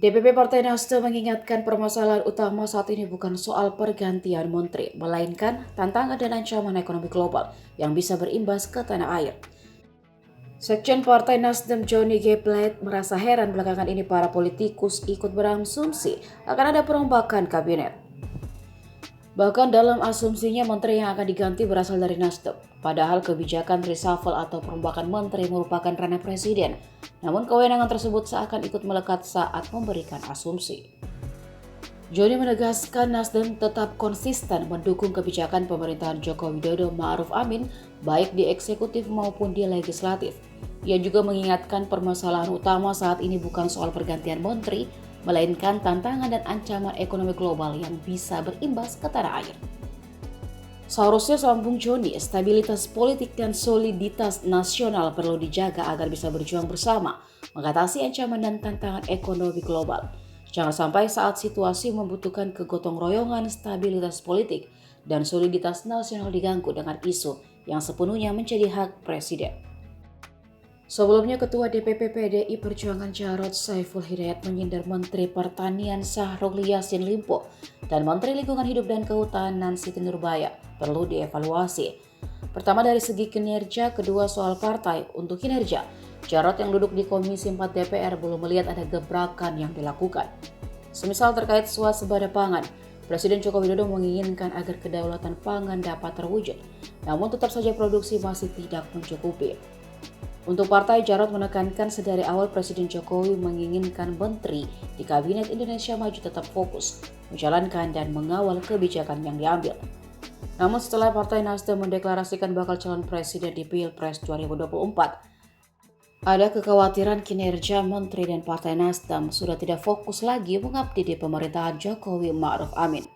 DPP Partai Nasdem mengingatkan permasalahan utama saat ini bukan soal pergantian menteri, melainkan tantangan dan ancaman ekonomi global yang bisa berimbas ke tanah air. Sekjen Partai Nasdem Johnny G. Plate merasa heran belakangan ini para politikus ikut berasumsi akan ada perombakan kabinet. Bahkan dalam asumsinya menteri yang akan diganti berasal dari Nasdem. Padahal kebijakan reshuffle atau perombakan menteri merupakan ranah presiden. Namun kewenangan tersebut seakan ikut melekat saat memberikan asumsi. Johnny menegaskan Nasdem tetap konsisten mendukung kebijakan pemerintahan Joko Widodo Ma'ruf Amin baik di eksekutif maupun di legislatif. Ia juga mengingatkan permasalahan utama saat ini bukan soal pergantian menteri, melainkan tantangan dan ancaman ekonomi global yang bisa berimbas ke tanah air. Seharusnya sambung Johnny, stabilitas politik dan soliditas nasional perlu dijaga agar bisa berjuang bersama, mengatasi ancaman dan tantangan ekonomi global. Jangan sampai saat situasi membutuhkan kegotong royongan stabilitas politik dan soliditas nasional diganggu dengan isu yang sepenuhnya menjadi hak presiden. Sebelumnya, Ketua DPP PDI Perjuangan Jarod Saiful Hidayat menyindir Menteri Pertanian Syahrul Yassin Limpo dan Menteri Lingkungan Hidup dan Kehutanan Siti Nurbaya perlu dievaluasi. Pertama dari segi kinerja, kedua soal partai. Untuk kinerja, Jarod yang duduk di Komisi 4 DPR belum melihat ada gebrakan yang dilakukan. Semisal terkait swasembada pangan, Presiden Joko Widodo menginginkan agar kedaulatan pangan dapat terwujud, namun tetap saja produksi masih tidak mencukupi. Untuk partai, Jarod menekankan sedari awal Presiden Jokowi menginginkan menteri di Kabinet Indonesia Maju tetap fokus, menjalankan dan mengawal kebijakan yang diambil. Namun setelah Partai Nasdem mendeklarasikan bakal calon presiden di Pilpres 2024, ada kekhawatiran kinerja menteri dan Partai Nasdem sudah tidak fokus lagi mengabdi di pemerintahan Jokowi Ma'ruf Amin.